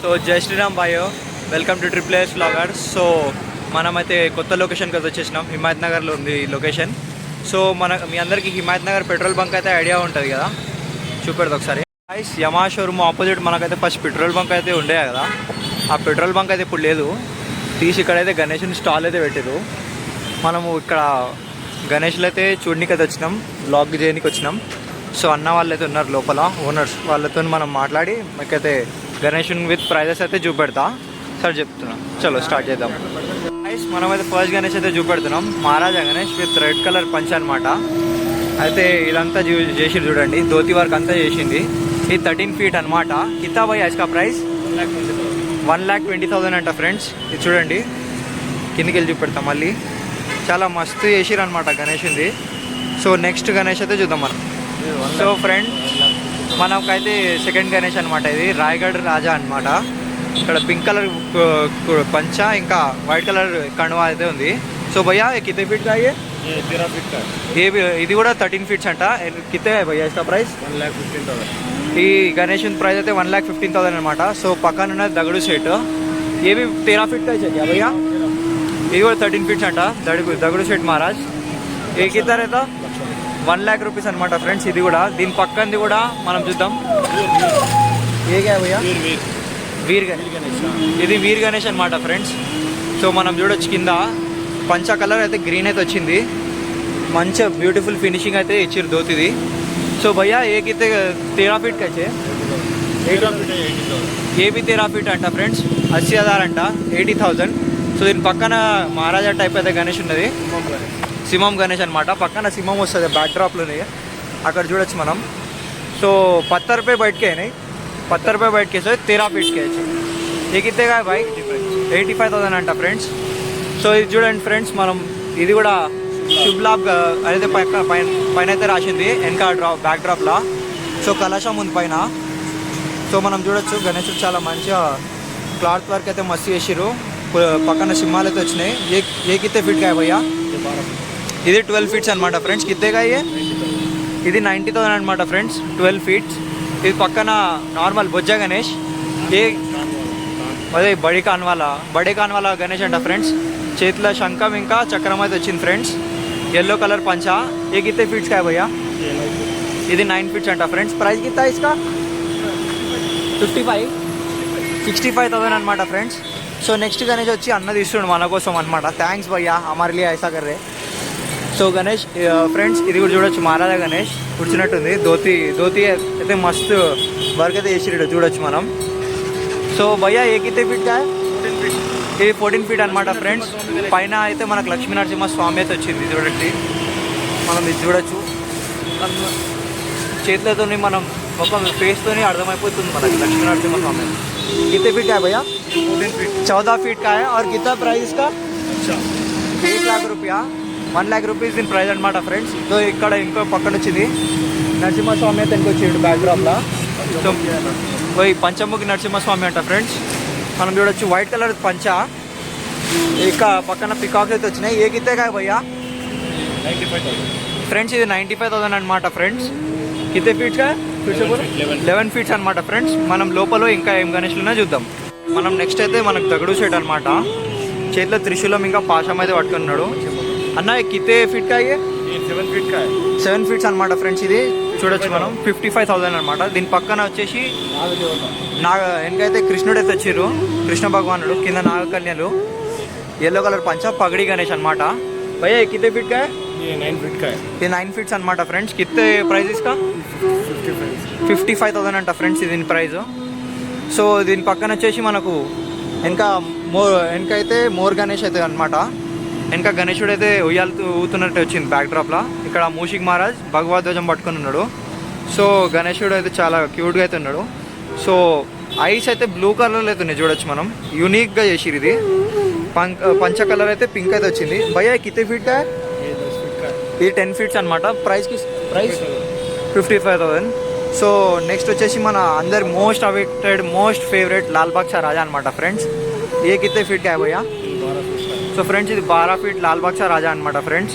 So Jai Shriram బాయో, welcome to triple S vloggers. So మనమైతే కొత్త లొకేషన్కి అయితే వచ్చేసినాం. హిమాయత్ నగర్లో ఉంది ఈ లొకేషన్. సో మీ అందరికీ హిమాయత్ నగర్ పెట్రోల్ బంక్ అయితే ఐడియా ఉంటుంది కదా, చూపెడదు ఒకసారి. యమా షోరూమ్ ఆపోజిట్ మనకైతే ఫస్ట్ పెట్రోల్ బంక్ అయితే ఉండే కదా, ఆ పెట్రోల్ బంక్ అయితే ఇప్పుడు లేదు, తీసి ఇక్కడైతే గణేష్ని స్టాల్ అయితే పెట్టారు. మనము ఇక్కడ గణేష్లు అయితే చూడడానికి అయితే వచ్చినాం, బ్లాగ్ చేయడానికి వచ్చినాం. సో అన్న వాళ్ళు అయితే ఉన్నారు లోపల, ఓనర్స్, వాళ్ళతో మనం మాట్లాడి మీకైతే గణేష్ విత్ ప్రైజెస్ అయితే చూపెడతా సార్ చెప్తున్నాం. చలో స్టార్ట్ చేద్దాం. మనమైతే ఫస్ట్ గణేష్ అయితే చూపెడుతున్నాం. Maharaja Ganesh with red colour పంచ్ అనమాట. అయితే ఇదంతా చేసి చూడండి, ధోతి వర్క్ అంతా చేసింది. ఇది 13 feet అనమాట. కితా భయ్ ఇస్కా ప్రైస్ 1,20,000 అంట ఫ్రెండ్స్. ఇది చూడండి, కిందికి వెళ్ళి చూపెడతాం. మళ్ళీ చాలా మస్తు చేసిరు అనమాట గణేష్ ఉంది. సో నెక్స్ట్ గణేష్ అయితే చూద్దాం మనం. సో ఫ్రెండ్, మనకైతే సెకండ్ గణేష్ అనమాట. ఇది రాయగఢ్ రాజా అనమాట. ఇక్కడ పింక్ కలర్ పంచ ఇంకా వైట్ కలర్ కండువా అయితే ఉంది. సో భయ్యా కితే ఫీట్ కా ये 13 feet का ये ఇది కూడా 13 feet అంట. కితే భయ్యా ఇస్కా ప్రైస్ 1,15,000. ఈ గణేష్ ప్రైస్ అయితే 1,15,000 అనమాట. సో పక్కన ఉన్నది దగడు సెట్, ఏవి 13 feet का चाहिए భయ్యా. ఇది కూడా 13 feet అంట, దగడు సెట్ మహారాజ్. ఏ కితా రేతా 1,00,000 rupees అనమాట ఫ్రెండ్స్. ఇది కూడా దీని పక్కనది కూడా మనం చూద్దాం. ఏగా భయ్యా వీర్ గణేష్, ఇది వీర్ గణేష్ అనమాట ఫ్రెండ్స్. సో మనం చూడొచ్చు కింద పంచ కలర్ అయితే గ్రీన్ అయితే వచ్చింది, మంచిగా బ్యూటిఫుల్ ఫినిషింగ్ అయితే ఇచ్చారు ధోతిది. సో భయ్యా ఏకైతే 13 feet కచ్చే ఏబీ 13 feet అంట ఫ్రెండ్స్. 80,000 అంట, 80,000. సో దీని పక్కన మహారాజా టైప్ అయితే గణేష్ ఉన్నది, సింహం గణేష్ అనమాట. పక్కన సింహం వస్తుంది బ్యాక్ డ్రాప్లోనే, అక్కడ చూడొచ్చు మనం. సో 70 रुपये बैठ के नहीं, 70 रुपये बैठ के. సో 13 feet के ये कितने का भाई 85,000 అంట ఫ్రెండ్స్. సో ఇది చూడండి ఫ్రెండ్స్, మనం ఇది కూడా శుభ్ లాభ్ అయితే పైన అయితే రాసింది వెనక బ్యాక్ డ్రాప్లా. సో కలశం ఉంది పైన. సో మనం చూడొచ్చు గణేష్ చాలా మంచిగా క్లాత్ వర్క్ అయితే మస్తు చేసిరు. పక్కన సింహాలు అయితే వచ్చినాయి. ఏ కితే ఫీట్ కా భయ్యా ఇది 12 feet అనమాట ఫ్రెండ్స్. కిత్తేగా ఇది 90,000 అనమాట ఫ్రెండ్స్, 12 feet. ఇది పక్కన నార్మల్ బొజ్జ గణేష్, ఏ అదే బడి కాన్వాలా గణేష్ అంట ఫ్రెండ్స్. చేతిలో శంఖం ఇంకా చక్రం అయితే వచ్చింది ఫ్రెండ్స్. ఎల్లో కలర్ పంచా. ఏ కిత్తే ఫీట్స్ కా భయ్యా ఇది 9 feet అంట ఫ్రెండ్స్. ప్రైస్ కిత్తా ఇస్కా 65,000 అనమాట ఫ్రెండ్స్. సో నెక్స్ట్ గణేష్ వచ్చి అన్న తీస్తుండు మన కోసం అనమాట. థ్యాంక్స్ భయ్యా హమారే లియే ఐసా కర్ రే. సో గణేష్ ఫ్రెండ్స్ ఇది కూడా చూడొచ్చు, మహారాజా గణేష్ కూర్చున్నట్టుంది. ధోతి అయితే మస్తు వర్క్ అయితే చేసిరు, చూడొచ్చు మనం. సో భయ్యా ఏ కితే ఫీట్ కా ఇది 14 feet అనమాట ఫ్రెండ్స్. పైన అయితే మనకు లక్ష్మీ నరసింహ స్వామి అయితే వచ్చింది చూడండి. మనం ఇది చూడొచ్చు, చేతులతో మనం ఒక ఫేస్తోని అర్థమైపోతుంది మనకి లక్ష్మీ నరసింహ స్వామి. కితే ఫీట్ కా భయ్యా 14 feet का है. और कितना प्राइस इसका 1,00,000 रुपया, 1,00,000 rupees దీని ప్రైస్ అనమాట ఫ్రెండ్స్. సో ఇక్కడ ఇంకో పక్కన వచ్చింది నరసింహస్వామి అయితే ఇంకో వచ్చేది బ్యాక్ డ్రాప్లా. సో పోయి పంచముఖి నరసింహస్వామి అంట ఫ్రెండ్స్. మనం చూడొచ్చు వైట్ కలర్ పంచ, ఇక పక్కన పికాక్స్ అయితే వచ్చినాయి. ఏ కిత్తేగా భయ్యా 95,000 ఫ్రెండ్స్. ఇది 95,000 అనమాట ఫ్రెండ్స్. కితే ఫీట్గా 11 feet అనమాట ఫ్రెండ్స్. మనం లోపల ఇంకా ఏం గణేష్లున్నా చూద్దాం. మనం నెక్స్ట్ అయితే మనకు దగడు సెట్ అనమాట. చేతిలో త్రిశూలం ఇంకా పాశం అయితే పట్టుకున్నాడు అన్న. కితే ఫీట్ కా 7 feet అనమాట ఫ్రెండ్స్. ఇది చూడొచ్చు మనం 55,000 అనమాట. దీని పక్కన వచ్చేసి వెనకైతే కృష్ణుడు అయితే వచ్చిర్రు, కృష్ణ భగవానుడు. కింద నాగకన్యలు, ఎల్లో కలర్ పంచ, పగడి గణేష్ అనమాట. భయ్యా కితే ఫీట్ కా 9 feet ఇది 9 feet అనమాట ఫ్రెండ్స్. కితే ప్రైస్ ఇస్కా 55,000 అంట ఫ్రెండ్స్ దీని ప్రైజ్. సో దీని పక్కన వచ్చేసి మనకు వెనకైతే మోర్ గణేష్ అయితే అనమాట. వెనక గణేశుడు అయితే ఊతున్నట్టు వచ్చింది బ్యాక్ డ్రాప్లా. ఇక్కడ మూషిక్ మహారాజ్ భగవద్ధ్వజం పట్టుకుని ఉన్నాడు. సో గణేశుడు అయితే చాలా క్యూట్గా అయితే ఉన్నాడు. సో ఐస్ అయితే బ్లూ కలర్లో అయితే ఉన్నాయి చూడొచ్చు మనం, యూనిక్గా చేసిరు. ఇది పంచ కలర్ అయితే పింక్ అయితే వచ్చింది. భయ్యా కితే ఫీట్ ఇది 10 feet అనమాట. ప్రైస్ 55,000. సో నెక్స్ట్ వచ్చేసి మన అందరి most awaited most favourite Lalbaug cha Raja అనమాట ఫ్రెండ్స్. ఏ కితే ఫీట్ కా భయ్యా సో ఫ్రెండ్స్ ఇది 12 feet లాల్బాగ్ షా రాజా అనమాట ఫ్రెండ్స్.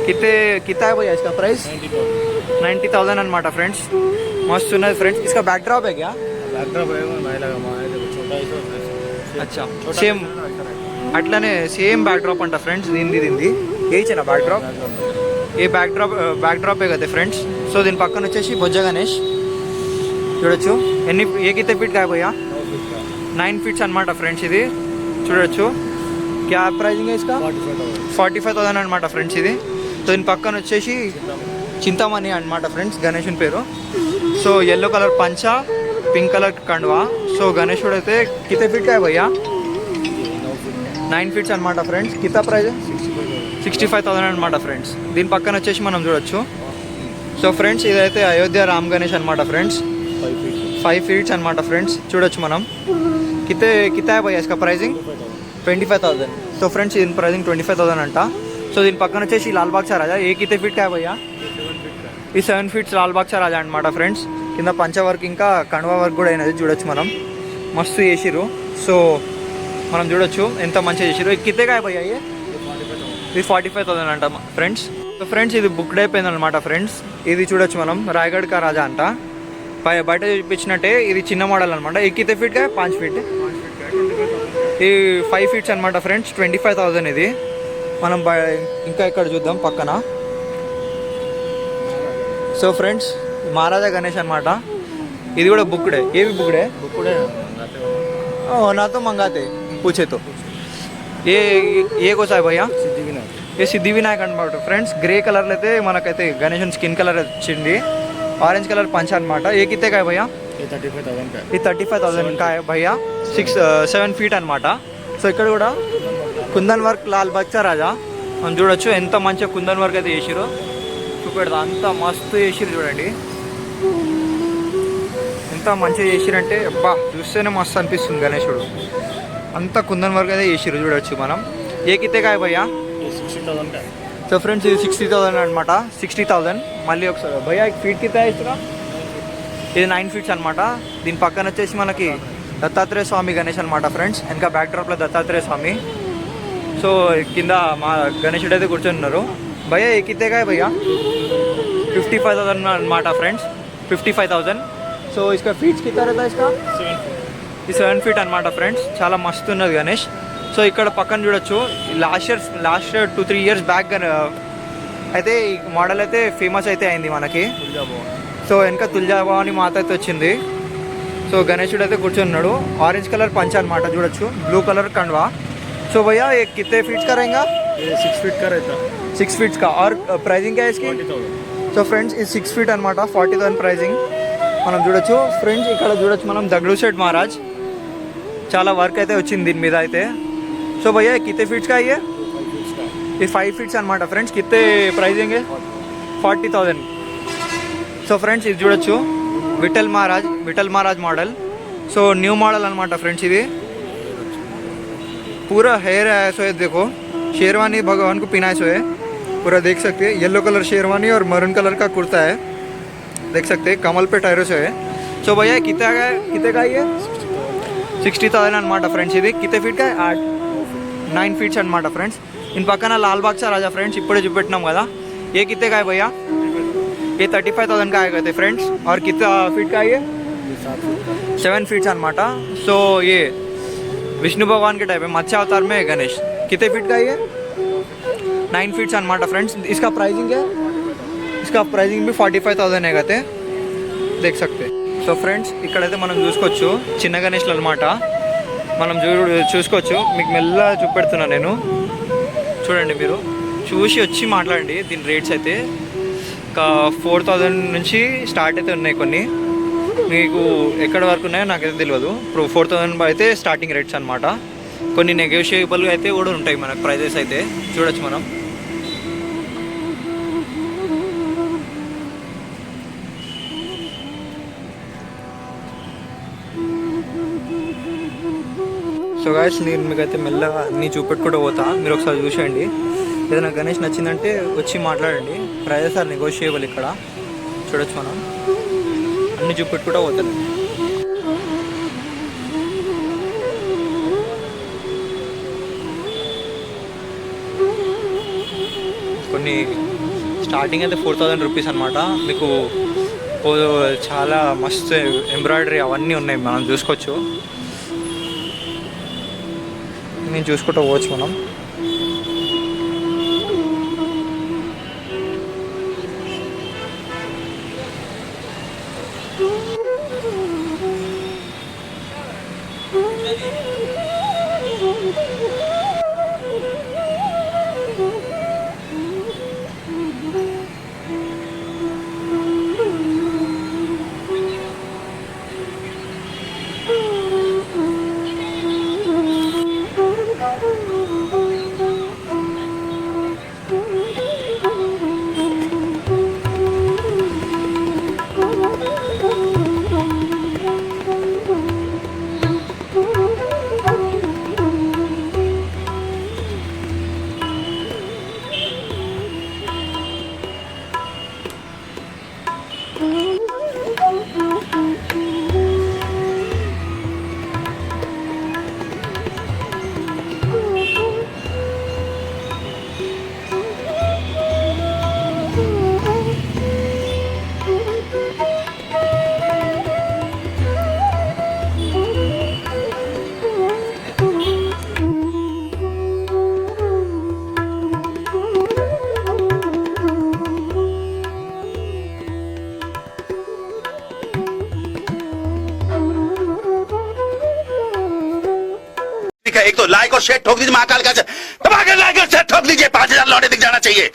कितना है भैया इसका प्राइस 90,000 అనమాట ఫ్రెండ్స్. मस्त ఉన్నది ఫ్రెండ్స్. इसका बैकड्रॉप है क्या? बैकड्रॉप है नहीं लगा, छोटा అచ్చా సేమ్ అట్లానే సేమ్ బ్యాక్ డ్రాప్ అంట ఫ్రెండ్స్, దీనిది ఏచిన బ్యాక్ డ్రాప్, ఏ బ్యాక్ డ్రాపే కదా ఫ్రెండ్స్. సో దీని పక్కన వచ్చేసి బొజ్జ గణేష్ చూడొచ్చు. ఏ కితే ఫీట్ కాబోయా 9 feet అనమాట ఫ్రెండ్స్. ఇది చూడొచ్చు. క్యా ప్రైజింగ్ ఇస్కా 45,000 అనమాట ఫ్రెండ్స్ ఇది. సో దీని పక్కన వచ్చేసి చింతామణి అనమాట ఫ్రెండ్స్ గణేషుని పేరు. సో ఎల్లో కలర్ పంచా, పింక్ కలర్ కండువా. సో గణేశుడు అయితే కితే ఫీట్ కా భయ్యా 9 feet అనమాట ఫ్రెండ్స్. కితా ప్రైజ్ 65,000 అనమాట ఫ్రెండ్స్. దీని పక్కన వచ్చేసి మనం చూడొచ్చు. సో ఫ్రెండ్స్ ఇదైతే అయోధ్య రామ్ గణేష్ అనమాట ఫ్రెండ్స్. 5 feet అనమాట ఫ్రెండ్స్. చూడొచ్చు మనం. కితా భయ్యా ఇస్కా ప్రైజింగ్ 25,000. సో ఫ్రెండ్స్ దీని ప్రైజింగ్ 25,000 అంట. సో దీని పక్కన వచ్చేసి లాల్బాగ్ చా రాజా, ఏ కితే ఫీట్ కా భయ్యా ఈ 7 feet లాల్బాగ్ చా రాజా అనమాట ఫ్రెండ్స్. కింద పంచ వర్క్ ఇంకా కండువా వర్క్ కూడా అయినది చూడొచ్చు మనం. మస్తు చేసిర్రు. సో మనం చూడొచ్చు ఎంత మంచిగా చేసిర్రు. కితే కా భయ్యా ఇది 45,000 అంట ఫ్రెండ్స్. సో ఫ్రెండ్స్ ఇది బుక్డ్ అయిపోయింది అనమాట ఫ్రెండ్స్. ఇది చూడొచ్చు మనం రాయగఢ్ కా రాజా అంట. బయట చూపించినట్టే ఇది చిన్న మోడల్ అనమాట. ఏ కితే ఫీట్ కా 5 feet, ఈ 5 feet అనమాట ఫ్రెండ్స్. 25,000 ఇది. మనం ఇంకా ఇక్కడ చూద్దాం పక్కన. సో ఫ్రెండ్స్ మహారాజా గణేష్ అనమాట. ఇది కూడా బుక్డే. ఏవి బుక్డే నాతో మంగాతే పూచేతో. ఏ కోసా భయ్యా ఏ సిద్ధి వినాయక్ అనమాట ఫ్రెండ్స్. గ్రే కలర్లో అయితే మనకైతే గణేష్ స్కిన్ కలర్ వచ్చింది. ఆరెంజ్ కలర్ పంచ అనమాట. ఏ కితే కాయ భయ్యా ఈ 35,000 కాయ భయ్యా. 7 feet అనమాట. సో ఇక్కడ కూడా కుందన్ వర్క్ లాల్బాగ్ చా రాజా మనం చూడొచ్చు. ఎంత మంచిగా కుందన్ వర్క్ అయితే చేసిరో చూపెడతా. అంత మస్తు చేసిరు చూడండి. ఎంత మంచిగా చేసిరంటే అబ్బా చూస్తేనే మస్తు అనిపిస్తుంది గణేశుడు. అంత కుందన్ వర్క్ అయితే చేసిరు చూడొచ్చు మనం. ఏ కితే కాయ భయ్యా 60,000. సో ఫ్రెండ్స్ ఇది 60,000 అనమాట. 60,000. మళ్ళీ ఒకసారి భయ్యా ఫీట్ కితే ఇస్తున్నా. ఇది 9 feet అనమాట. దీని పక్కన వచ్చేసి మనకి దత్తాత్రేయ స్వామి గణేష్ అనమాట ఫ్రెండ్స్. ఇంకా బ్యాక్ డ్రాప్లో దత్తాత్రేయ స్వామి. సో కింద మా గణేశుడు అయితే కూర్చొని ఉన్నారు. భయ్యా ఏ కితే కాయ భయ్యా 55,000 అనమాట ఫ్రెండ్స్. 55,000. సో ఇసుక ఫీట్స్ కితా रहता इसका 7 feet అనమాట ఫ్రెండ్స్. చాలా మస్తు ఉన్నది గణేష్. సో ఇక్కడ పక్కన చూడొచ్చు. లాస్ట్ 2-3 years బ్యాక్ అయితే ఈ మోడల్ అయితే ఫేమస్ అయితే అయింది మనకి. సో వెనక తుల్జాభవాని మాత అయితే వచ్చింది. సో గణేశుడు అయితే కూర్చున్నాడు. ఆరెంజ్ కలర్ పంచ అనమాట చూడొచ్చు. బ్లూ కలర్ కండువా. సో भैया ये कितने फीट का रहेगा 6 feet का रहता. 6 feet का. और प्राइसिंग क्या है इसकी 40,000. సో ఫ్రెండ్స్ ఇది 6 feet అనమాట. 40,000 ప్రైజింగ్ మనం చూడొచ్చు ఫ్రెండ్స్. ఇక్కడ చూడొచ్చు మనం దగ్లూ సెట్ మహారాజ్. చాలా వర్క్ అయితే వచ్చింది దీని మీద అయితే. సో భయ్యా కితే ఫీట్స్ కా అయ్యే ఇది 5 feet అనమాట ఫ్రెండ్స్. కితే ప్రైజింగ్ 40,000. సో ఫ్రెండ్స్ ఇది చూడొచ్చు Vitthal Maharaj model. So new model అనమాట ఫ్రెండ్స్. ఇది पूरा हेयर है सो है. देखो शेरवानी भगवान को पिनाए सो है पूरा देख सकते हैं. येलो कलर शेरवानी और मरून कलर का कुर्ता है देख सकते हैं. कमल पे टायरों से है. सो भैया कितने का ये 60,000 అనమాట ఫ్రెండ్స్. ఇది కితే ఫీట్ కా 9 feet అనమాట ఫ్రెండ్స్. ఇన్ పక్కన లాల్బాగ్ చా రాజా ఫ్రెండ్స్ ఇప్పుడే చూపెట్టినాం కదా. ఏ కితే का है भैया ये 35,000 का आएगा थे फ्रेंड्स. और कितना फीट का ये 7 feet అనమాట. సో ये विष्णु भगवान के टाइप है. मत्स्य अवतार में गणेश. कितने फीट का ये 9 feet అనమాట ఫ్రెండ్స్. इसका प्राइसिंग है इसका प्राइसिंग भी 45,000 है कहते देख सकते. సో ఫ్రెండ్స్ ఇక్కడైతే మనం చూసుకోవచ్చు చిన్న గణేష్లు అనమాట. మనం చూసుకోవచ్చు. మీకు మెల్లగా చూపెడుతున్నా నేను. చూడండి మీరు చూసి వచ్చి మాట్లాడండి. దీని రేట్స్ అయితే ఒక 4,000 నుంచి స్టార్ట్ అయితే ఉన్నాయి. కొన్ని మీకు ఎక్కడ వరకు ఉన్నాయో నాకైతే తెలియదు. ఇప్పుడు 4,000 అయితే స్టార్టింగ్ రేట్స్ అనమాట. కొన్ని నెగోషియబుల్ అయితే కూడా ఉంటాయి మనకు ప్రైజెస్ అయితే చూడొచ్చు మనం. సో గాయస్ నేను మీకైతే మెల్లగా అన్నీ చూపెట్టుకుంటూ పోతా. మీరు ఒకసారి చూసేయండి. ఏదైనా గణేష్ నచ్చిందంటే వచ్చి మాట్లాడండి. Prices are negotiable. ఇక్కడ చూడొచ్చు మనం అన్నీ చూపెట్టుకుంటూ పోతాను. కొన్ని స్టార్టింగ్ అయితే 4,000 రూపీస్ అనమాట. మీకు చాలా మస్తు ఎంబ్రాయిడరీ అవన్నీ ఉన్నాయి మనం చూసుకోవచ్చు. నేను చూసుకుంటూ పోవచ్చు మనం. एक तो लाइक और शेयर ठोक दीजिए, महाकाल का लाइक और शेयर ठोक दीजिए, 5,000 लौटे दिख जाना चाहिए।